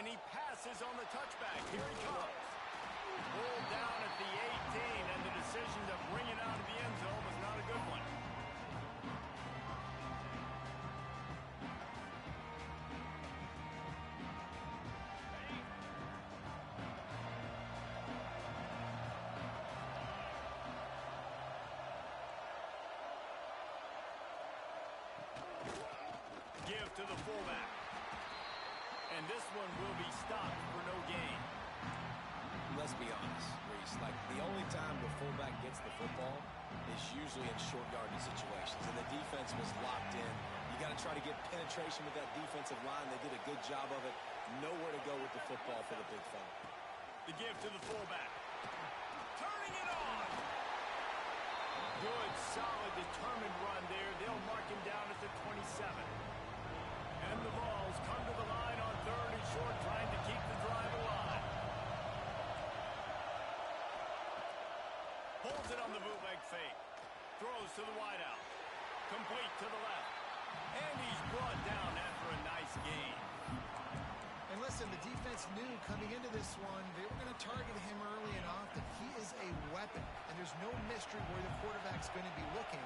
And he passes on the touchback. Here he comes. Pulled down at the 18, and the decision to bring it out of the end zone was not a good one. Give to the fullback. And this one will be stopped for no gain. Let's be honest, Reese, like the only time the fullback gets the football is usually in short yardage situations, and the defense was locked in. You got to try to get penetration with that defensive line. They did a good job of it. Nowhere to go with the football for the big fella. The give to the fullback. Turning it on. Good, solid, determined run there. They'll mark him down at the 27. And the Vols come to the line on 3rd and short, trying to keep the drive alive. Holds it on the bootleg fake. Throws to the wideout. Complete to the left. And he's brought down after a nice gain. And listen, the defense knew coming into this one, they were going to target him early and often. He is a weapon, and there's no mystery where the quarterback's going to be looking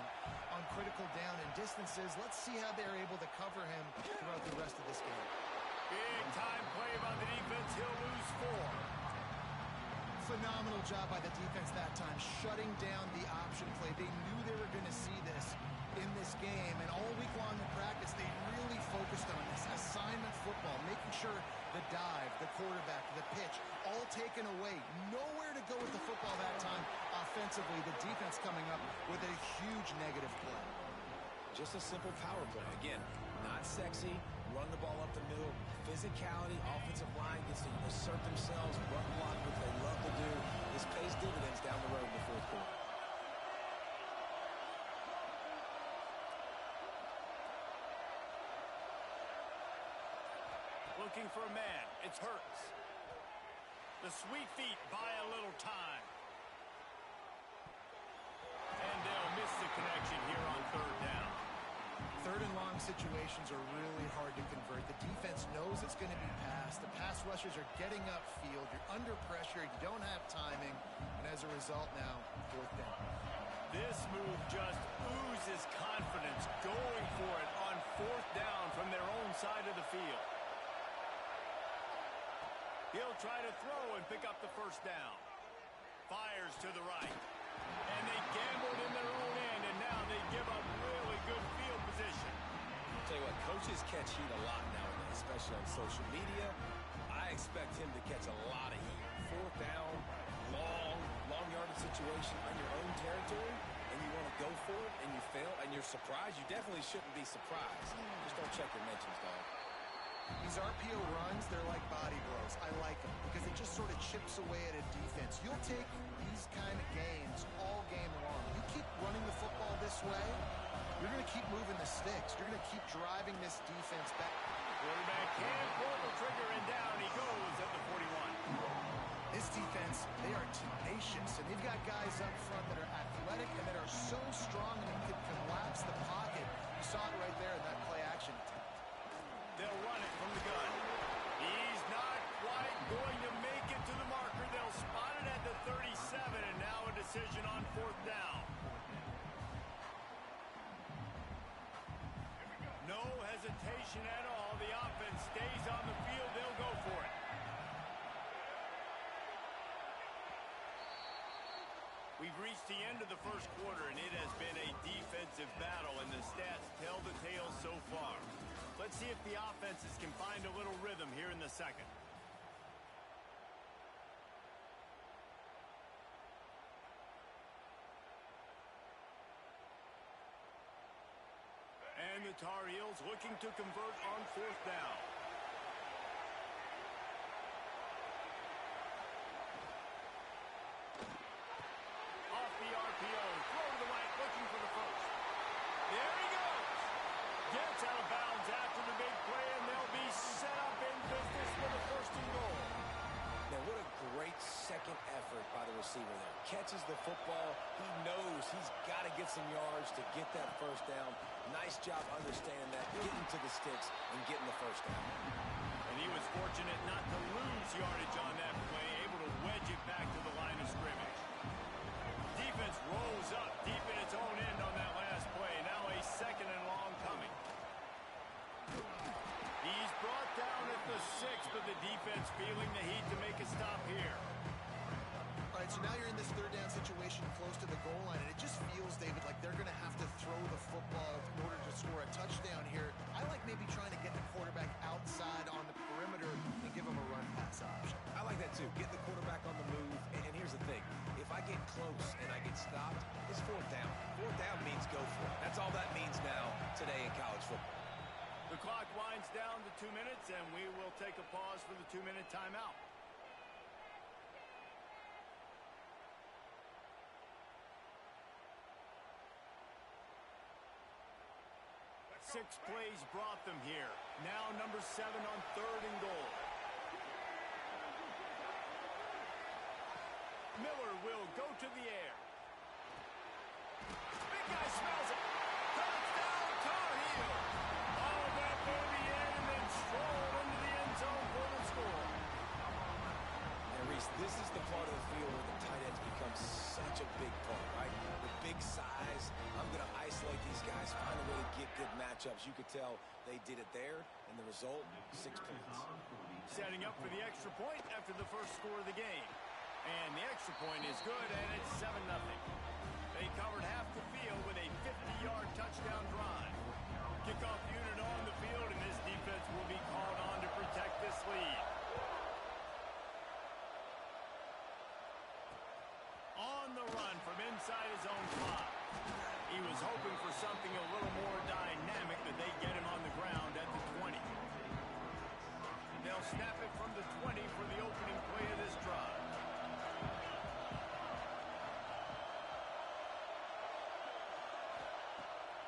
on critical down and distances. Let's see how they're able to cover him throughout the rest of this game. Big time play by the defense. He'll lose 4. Phenomenal job by the defense that time, shutting down the option play. They knew they were going to see this in this game, and all week long in practice, they really focused on this assignment football, making sure the dive, the quarterback, the pitch, all taken away. Nowhere to go with the football that time offensively. The defense coming up with a huge negative play. Just a simple power play. Again, not sexy, run the ball up the middle, physicality, offensive line gets to assert themselves, run block, what they love to do. This pays dividends down the road in the fourth quarter. Looking for a man. It's Hurts. The sweet feet buy a little time. And they'll miss the connection here on 3rd down. 3rd and long situations are really hard to convert. The defense knows it's going to be passed. The pass rushers are getting upfield. You're under pressure. You don't have timing. And as a result now, 4th down. This move just oozes confidence, going for it on 4th down from their own side of the field. He'll try to throw and pick up the 1st down. Fires to the right. And they gambled in their own end, and now they give up really good field position. I'll tell you what, coaches catch heat a lot nowadays, especially on social media. I expect him to catch a lot of heat. 4th down, long yardage situation on your own territory, and you want to go for it, and you fail, and you're surprised. You definitely shouldn't be surprised. Just don't check your mentions, dog. These RPO runs, they're like body blows. I like them because it just sort of chips away at a defense. You'll take these kind of games all game long. You keep running the football this way, you're going to keep moving the sticks. You're going to keep driving this defense back. Quarterback can pull the trigger, and down he goes at the 41. This defense, they are tenacious, and they've got guys up front that are athletic and that are so strong and can collapse the pocket. You saw it right there in that play action attempt. They'll run it from the gun. He's not quite going to make it to the marker. They'll spot it at the 37, and now a decision on 4th down. No hesitation at all. The offense stays on the field. They'll go for it. We've reached the end of the 1st quarter, and it has been a defensive battle, and the stats tell the tale so far. Let's see if the offenses can find a little rhythm here in the 2nd. And the Tar Heels looking to convert on 4th down. Off the RPO, throw to the right, looking for the 1st. There he goes. Gets out of bounds after the big play, and they'll be set up in business for the 1st and goal. Now, what a great second effort by the receiver there. catches the football, he knows he's got to get some yards to get that first down. Nice job understanding that, getting to the sticks and getting the first down. And he was fortunate not to lose yardage on that play, able to wedge it back to the line of scrimmage. Defense rolls up deep in its own end on that last play. Now a 2nd and long coming. He's brought down at the 6, but the defense feeling the heat to make a stop here. All right, so now you're in this 3rd down situation close to the goal line, and it just feels, David, like they're going to have to throw the football in order to score a touchdown here. I like maybe trying to get the quarterback outside on the perimeter and give him a run-pass option. I like that too. Get the quarterback on the move. And here's the thing. If I get close and I get stopped, it's 4th down. 4th down means go for it. That's all that means now today in college football. The clock winds down to 2 minutes, and we will take a pause for the 2-minute timeout. Six plays brought them here. Now number 7 on 3rd and goal. Miller will go to the air. Big guy smells it. Touchdown, Tar Heel. Oh, that baby in and then stroll into the end zone for the score. And Reese, this is the part of the field where the tight ends become such a big part, right? The big size. I'm going to isolate these guys, find a way to get good matchups. You could tell they did it there, and the result, 6 points. Setting up for the extra point after the first score of the game. And the extra point is good, and it's 7-0. They covered half the field with a 50-yard touchdown drive. Kickoff unit on the field, and this defense will be called on to protect this lead. On the run from inside his own 5. He was hoping for something a little more dynamic, that they get him on the ground at the 20. They'll snap it from the 20 for the opening play of this drive.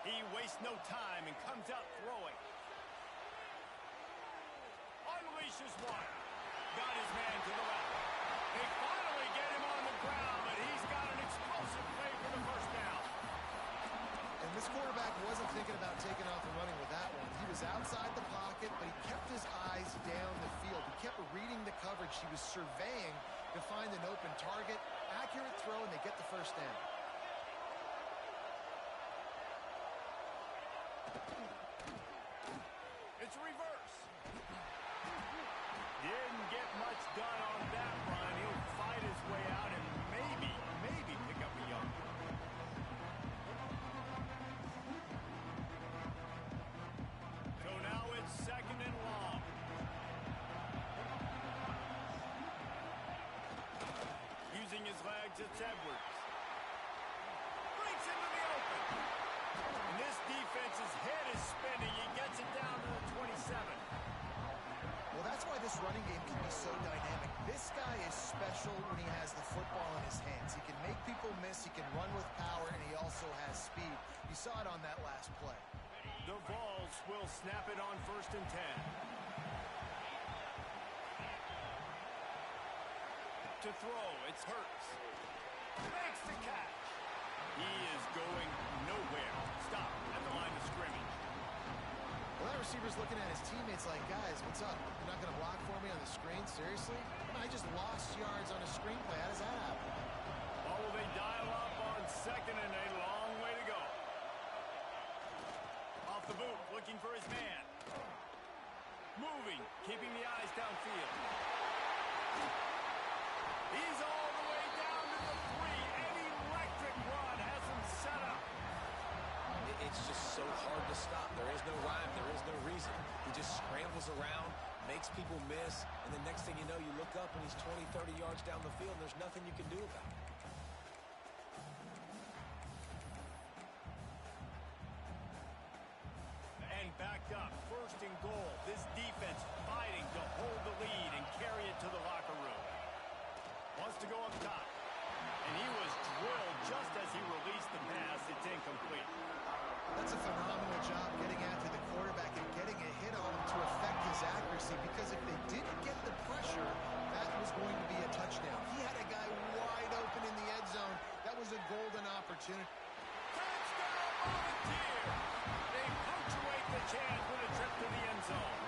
He wastes no time and comes out throwing. Unleashes one. Got his man to the left. They finally get him on the ground, but he's got an explosive play for the first down. And this quarterback wasn't thinking about taking off and running with that one. He was outside the pocket, but he kept his eyes down the field. He kept reading the coverage. He was surveying to find an open target. Accurate throw, and they get the first down. It's a reverse. Didn't get much done on that run. He'll fight his way out and maybe pick up a yard. So now it's 2nd and long. Using his legs, it's Edwards. Breaks into the open. And this defense's head is spinning. He gets it down to the 27. Well, that's why this running game can be so dynamic. This guy is special when he has the football in his hands. He can make people miss, he can run with power, and he also has speed. You saw it on that last play. The Vols will snap it on 1st and 10. To throw, it's Hurts. Makes the catch. He is going nowhere. Stop at the line of scrimmage. Well, that receiver's looking at his teammates like, guys, what's up? You're not going to block for me on the screen? Seriously? I just lost yards on a screenplay. How does that happen? Oh, will they dial up on 2nd and a long way to go. Off the boot, looking for his man. Moving, keeping the eyes downfield. He's all the way down to the 3. An electric run has him set up. It's just so hard to stop. There is no rhyme. There is no reason. He just scrambles around, makes people miss, and the next thing you know, you look up and he's 20, 30 yards down the field, and there's nothing you can do about it. And backed up, 1st and goal. This defense fighting to hold the lead and carry it to the locker room. Wants to go up top. And he was drilled just as he released the pass. It's incomplete. That's a phenomenal job getting after the quarterback and getting a hit on him to affect his accuracy, because if they didn't get the pressure, that was going to be a touchdown. He had a guy wide open in the end zone, chance with a trip to the end zone.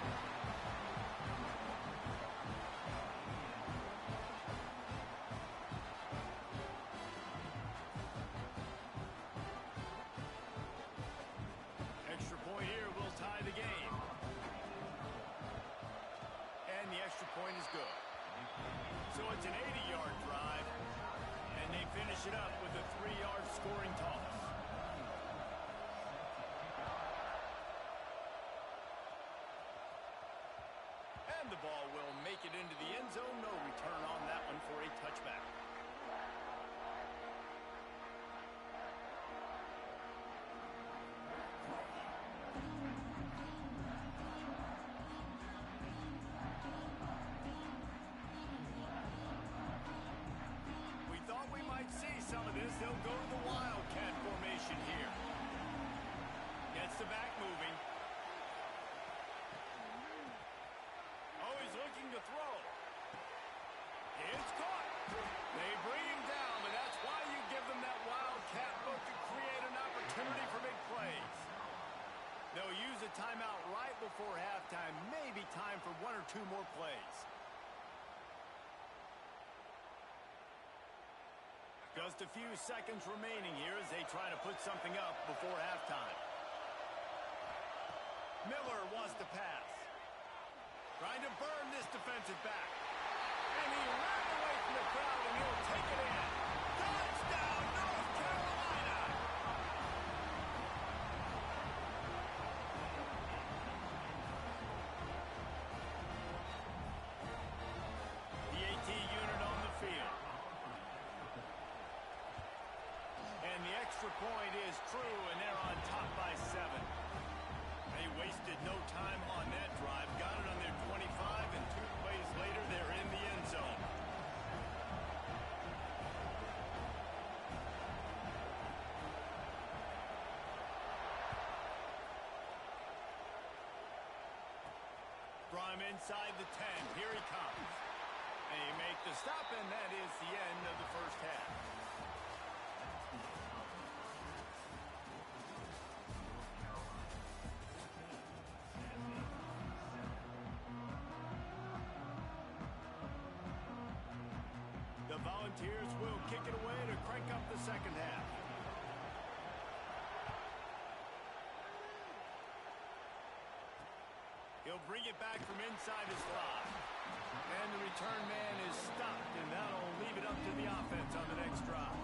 Extra point here will tie the game. And the extra point is good. So it's an 80-yard drive, and they finish it up with a 3-yard scoring toss. And the ball will make it into the end zone. No return on that one for a touchback. Some of this, they'll go to the Wildcat formation here. Gets the back moving. Oh, he's looking to throw. It's caught. They bring him down, and that's why you give them that Wildcat look to create an opportunity for big plays. They'll use a timeout right before halftime. Maybe time for 1 or 2 more plays. Just a few seconds remaining here as they try to put something up before halftime. Miller wants to pass. Trying to burn this defensive back. And he ran away from the crowd, and he'll take it in. Touchdown, North Carolina! The AT unit on the field. And the extra point is true, and they're on top by 7. They wasted no time on that drive. Got it on their 25, and 2 plays later, they're in the end zone. From inside the 10, here he comes. They make the stop, and that is the end of the first half. The Volunteers will kick it away to crank up the second half. He'll bring it back from inside his 5. And the return man is stopped, and that'll leave it up to the offense on the next drive.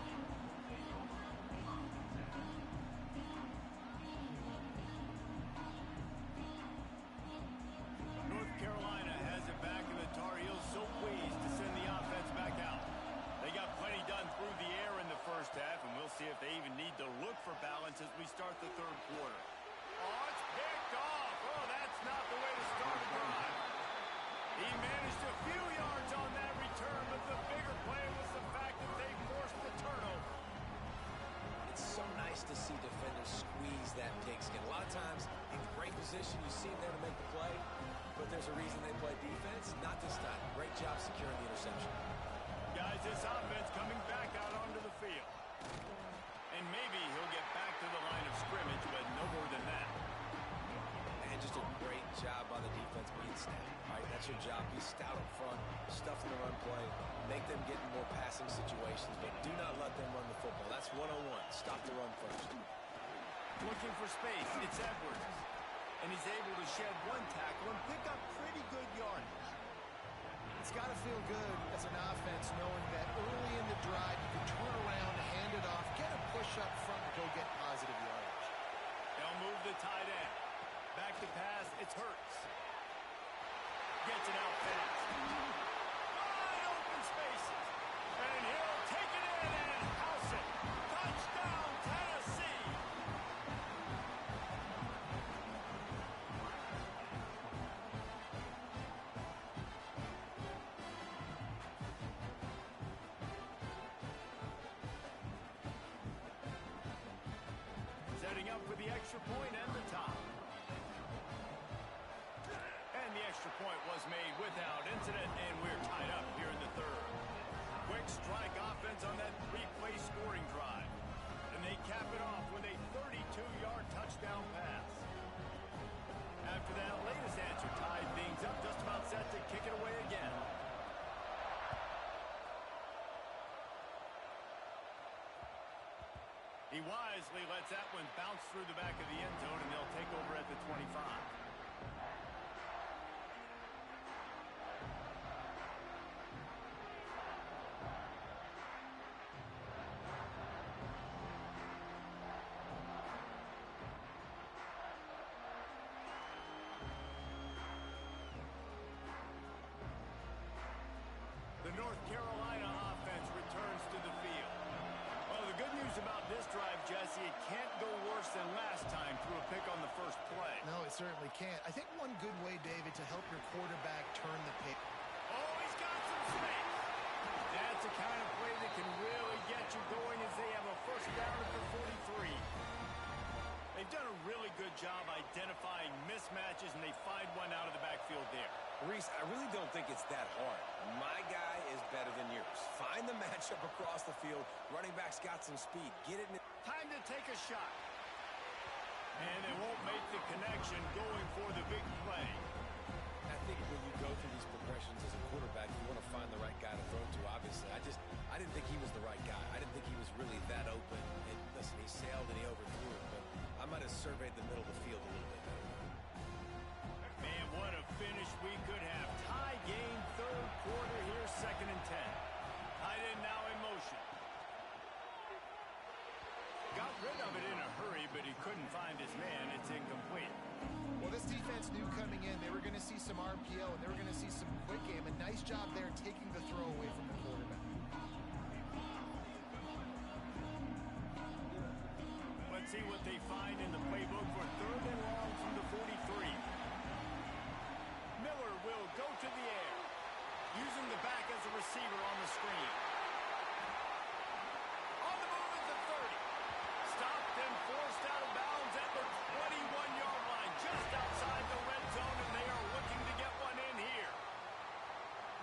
North Carolina has it back, and the Tar Heels so pleased to send the offense back out. They got plenty done through the air in the first half, and we'll see if they even need to look for balance as we start the third quarter. Oh, it's picked off. Oh, that's not the way to start a drive. He managed a few yards on that return, but the bigger play was the fact that they forced the turnover. It's so nice to see defenders squeeze that pigskin. A lot of times, in great position, you see them there to make the play, but there's a reason they play defense. Not this time. Great job securing the interception. Guys, this offense coming back out onto the field. And maybe he'll get back to the line of scrimmage, but no more than that. And just a great job by the defense being stout. All right, that's your job. Be stout up front, stuff in the run play, make them get in more passing situations, but do not let them run the football. That's 101. Stop the run first. Looking for space, it's Edwards. And he's able to shed 1 tackle and pick up pretty good yardage. It's got to feel good as an offense knowing that early in the drive you can turn around, hand it off, get a push up front, and go get positive yardage. They'll move the tight end. Back to pass, it's Hurts. Gets it out fast. Wide open spaces. And he'll take it in and house it. Touchdown, Tennessee. Setting up for the extra point and the top. And the extra point was made without incident, and we're tied up here in the third. Quick strike offense on that 3-play scoring drive. And they cap it off with a 32-yard touchdown pass. wisely lets that one bounce through the back of the end zone, and they'll take over at the 25. The North Carolina offense returns to the field. Well, the good news about this drive, Jesse, it can't go worse than last time through a pick on the first play. No, it certainly can't. I think one good way, David, to help your quarterback turn the page. Oh, he's got some space. That's the kind of play that can really get you going as they have a first down at the 43. They've done a really good job identifying mismatches, and they find one out of the backfield there. Reese, I really don't think it's that hard. My guy is better than yours. Find the matchup across the field. Running back's got some speed. Get it in. Time to take a shot. And they won't make the connection going for the big play. I think when you go through these progressions as a quarterback, you want to find the right guy to throw to, obviously. I didn't think he was the right guy. I didn't think he was really that open. And listen, he sailed and he overthrew it, but I might have surveyed the middle of the field a little bit better. Man, what a finish we could have. Tie game, third quarter here, 2nd and 10. Tight end now in motion. Got rid of it in a hurry, but he couldn't find his man. It's incomplete. Well, this defense knew coming in they were going to see some RPO and they were going to see some quick game. A nice job there taking the throw away from the quarterback. Let's see what they find in the playbook for 3rd and long from the 43. Miller will go to the air, using the back as a receiver on the screen. On the move at the 30. Stopped and forced out of bounds at the 21-yard line, just outside the red zone, and they are looking to get one in here.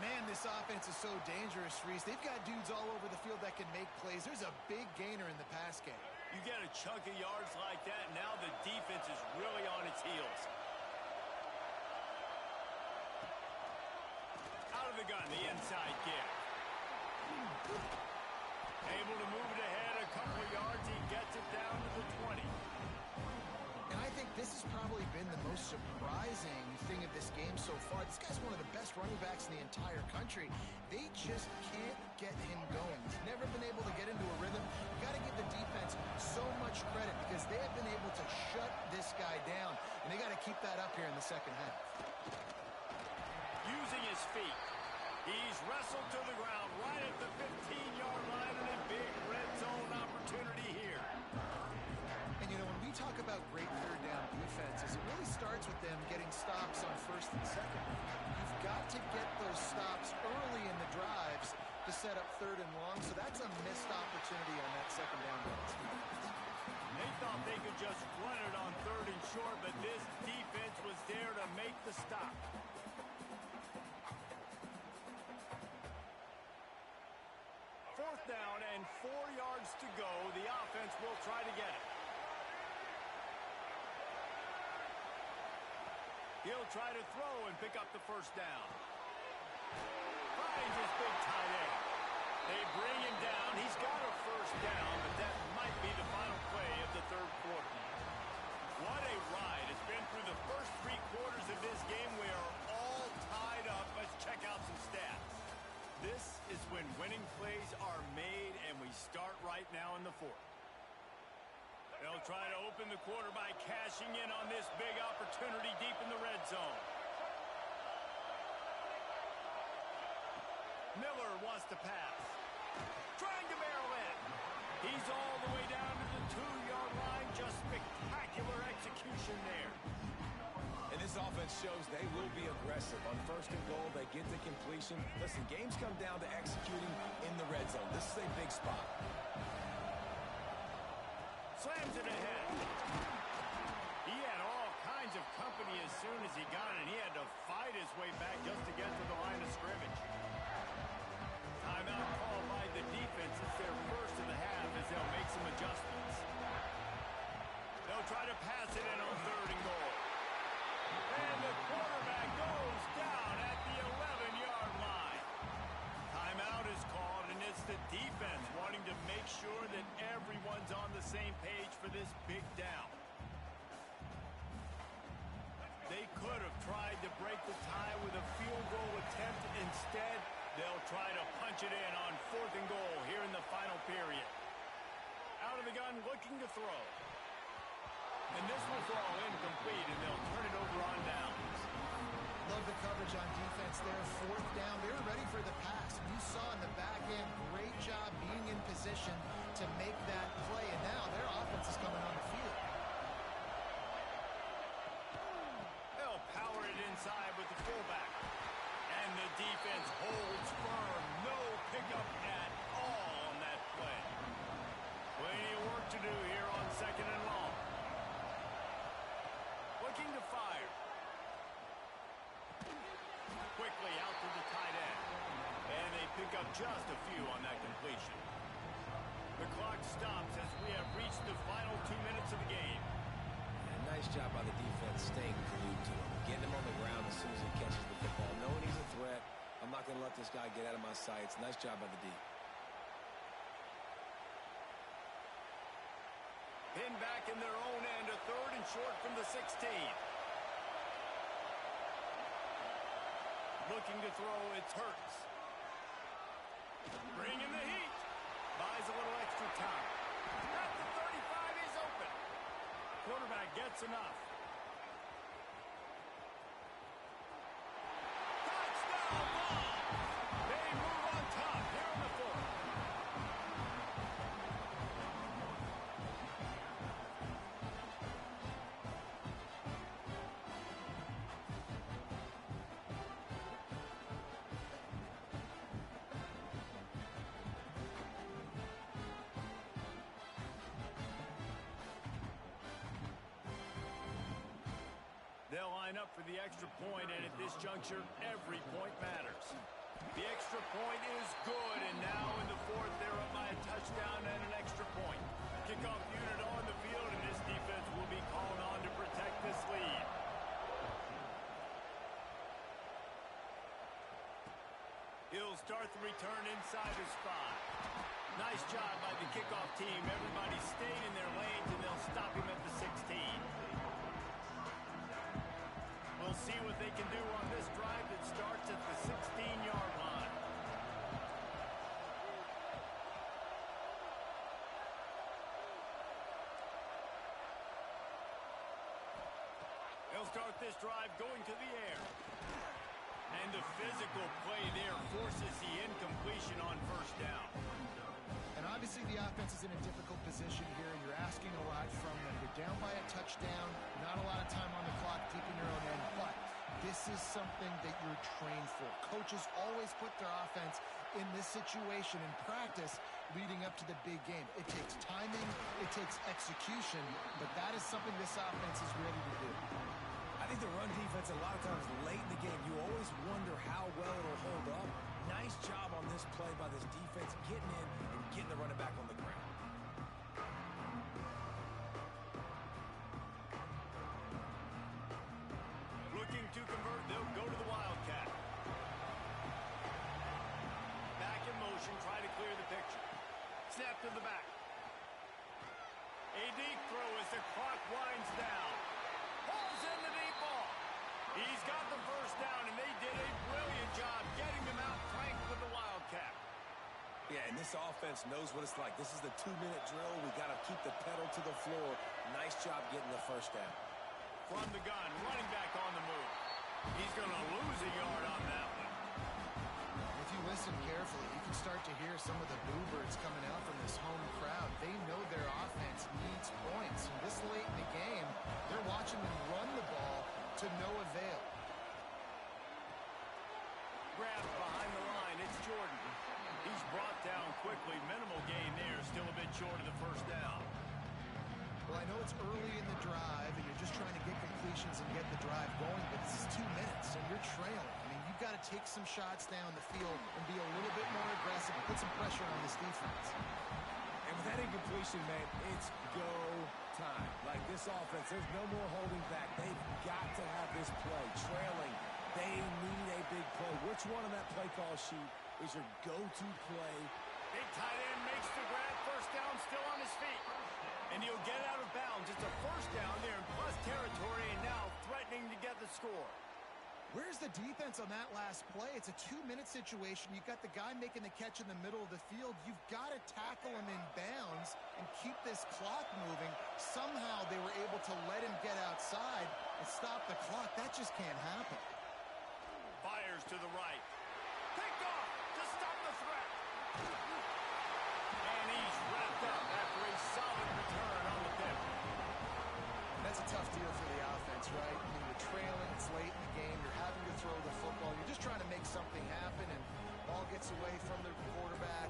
Man, this offense is so dangerous, Reese. They've got dudes all over the field that can make plays. There's a big gainer in the pass game. You get a chunk of yards like that, now the defense is really on its heels. Out of the gun, the inside give. Able to move it ahead a couple of yards. He gets it down to the 20. And I think this has probably been the most surprising thing of this game so far. This guy's one of the best running backs in the entire country. They just can't get him going. He's never been able to get into a rhythm. You got to give the defense so much credit because they have been able to shut this guy down. And they got to keep that up here in the second half. Using his feet. He's wrestled to the ground right at the 15-yard line, and a big red zone opportunity here. And, you know, when we talk about great third down defenses, it really starts with them getting stops on 1st and 2nd. You've got to get those stops early in the drives to set up 3rd and long, so that's a missed opportunity on that 2nd down. They thought they could just run it on 3rd and short, but this defense was there to make the stop. Fourth down and 4 yards to go. The offense will try to get it. He'll try to throw and pick up the first down. Finds his big tight end. They bring him down. He's got a first down, but that might be the final play of the 3rd quarter. What a ride. It's been through the first 3 quarters of this game. We are all tied up. Let's check out some stats. This is when winning plays are made, and we start right now in the 4th. They'll try to open the quarter by cashing in on this big opportunity deep in the red zone. Miller wants to pass. Trying to barrel in. He's all the way down to the 2-yard line. Just spectacular execution there. And this offense shows they will be aggressive. On 1st and goal, they get the completion. Listen, games come down to executing in the red zone. This is a big spot. Slams it ahead. He had all kinds of company as soon as he got it. He had to fight his way back just to get to the line of scrimmage. Timeout called by the defense. It's their first of the half as they'll make some adjustments. They'll try to pass it in on 3rd and goal. And the quarterback goes down at the 11-yard line. Timeout is called, and it's the defense wanting to make sure that everyone's on the same page for this big down. They could have tried to break the tie with a field goal attempt. Instead, they'll try to punch it in on 4th and goal here in the final period. Out of the gun, looking to throw. And this will fall incomplete, and they'll turn it over on downs. Love the coverage on defense there. 4th down. They were ready for the pass. You saw in the back end, great job being in position to make that play. And now their offense is coming on the field. They'll power it inside with the fullback. And the defense holds firm. No pickup at all on that play. Plenty of work to do here on 2nd and long. Looking to fire. Quickly out to the tight end. And they pick up just a few on that completion. The clock stops as we have reached the final 2 minutes of the game. And nice job by the defense staying glued to him. Getting him on the ground as soon as he catches the football. Knowing he's a threat. I'm not going to let this guy get out of my sights. Nice job by the D. Pinned back in their own end, a 3rd and short from the 16. Looking to throw, it's Hurts. Bringing the heat. Buys a little extra time. At the 35, he's open. Quarterback gets enough. Touchdown ball. They move on top here in the 4th. They'll line up for the extra point, and at this juncture, every point matters. The extra point is good, and now in the 4th, they're up by a touchdown and an extra point. Kickoff unit on the field, and this defense will be called on to protect this lead. He'll start the return inside his 5. Nice job by the kickoff team. Everybody stayed in their lanes, and they'll stop him at the 16. We'll see what they can do on this drive that starts at the 16-yard line. They'll start this drive going to the air. And the physical play there forces the incompletion on 1st down. And obviously the offense is in a difficult position here, and you're asking a lot from them. You're down by a touchdown, not a lot of time on the clock, deep in your own end, but this is something that you're trained for. Coaches always put their offense in this situation in practice leading up to the big game. It takes timing, it takes execution, but that is something this offense is ready to do. I think the run defense, a lot of times late in the game, you always wonder how well it'll hold up. Nice job on this play by this defense, getting in and getting the running back on the ground. Looking to convert, they'll go to the Wildcat. Back in motion, try to clear the picture. Snap to the back. A deep throw as the clock winds down. Pulls in the deep ball. He's got the 1st down, and they did a brilliant job getting him out flanked with the Wildcat. Yeah, and this offense knows what it's like. This is the 2-minute drill. We got to keep the pedal to the floor. Nice job getting the 1st down. From the gun, running back on the move. He's going to lose a yard on that one. If you listen carefully, you can start to hear some of the boo birds coming out from this home crowd. They know their offense needs points. And this late in the game, they're watching them run the ball to no avail. Grabbed behind the line, it's Jordan. He's brought down quickly. Minimal gain there, still a bit short of the 1st down. Well, I know it's early in the drive, and you're just trying to get completions and get the drive going, but this is 2 minutes, and you're trailing. I mean, you've got to take some shots down the field and be a little bit more aggressive and put some pressure on this defense. And with that incompletion, man, it's go time. Like this offense, there's no more holding back. They've got to have this play. Trailing, they need a big play. Which one on that play call sheet is your go-to play Big tight end makes the grab. First down, still on his feet. And he'll get out of bounds. It's a first down there in plus territory, and now threatening to get the score. Where's the defense on that last play? It's a 2-minute situation. You've got the guy making the catch in the middle of the field. You've got to tackle him in bounds and keep this clock moving. Somehow they were able to let him get outside and stop the clock. That just can't happen. Fires to the right. Picked off to stop the threat. And he's wrapped up after a solid return on the pick. That's a tough deal for the offense, right? I mean, you're trailing, it's late in the game, you're having to throw the football, you're just trying to make something happen, and ball gets away from the quarterback,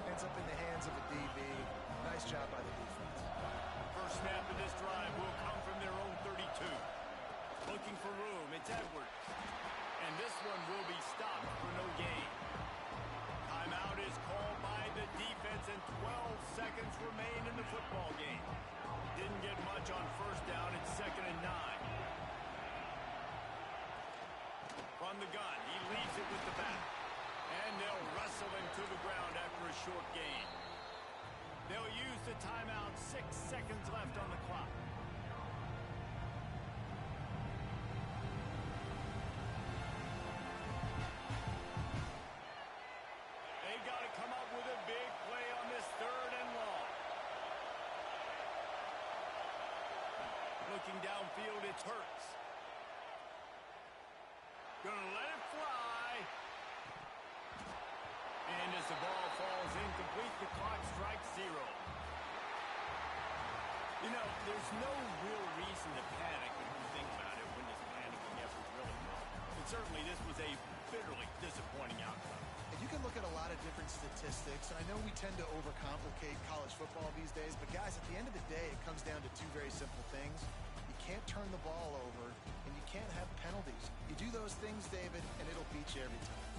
ends up in the hands of a DB. Nice job by the defense. First snap of this drive will come from their own 32. Looking for room, it's Edwards. And this one will be stopped for no gain. Timeout is called by the defense, and 12 seconds remain in the football game. Didn't get much on first down. It's 2nd and 9. From the gun, he leaves it with the back. And they'll wrestle him to the ground after a short gain. They'll use the timeout. 6 seconds left on the clock. They got to come up with a big play on this 3rd and long. Looking downfield, it's Hurts. Gonna let it fly. And as the ball falls incomplete, the clock strikes 0. You know, there's no real reason to panic when you think about it when this panicking effort really wrong. And certainly this was a bitterly disappointing outcome. And you can look at a lot of different statistics. I know we tend to overcomplicate college football these days, but guys, at the end of the day, it comes down to 2 very simple things. You can't turn the ball over, and you can't have penalties. You do those things, David, and it'll beat you every time.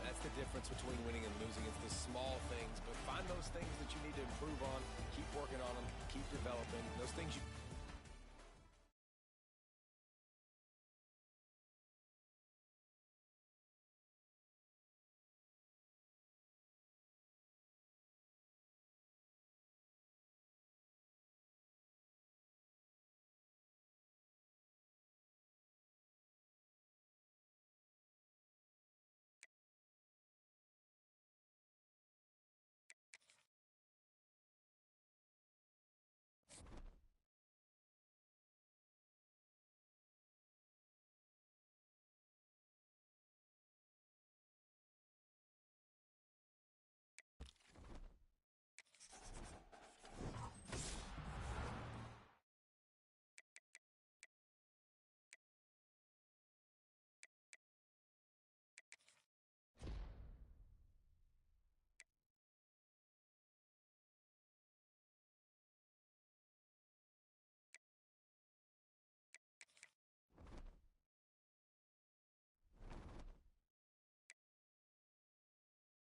That's the difference between winning and losing. It's the small things, but find those things that you need to improve on, keep working on them, keep developing. Those things you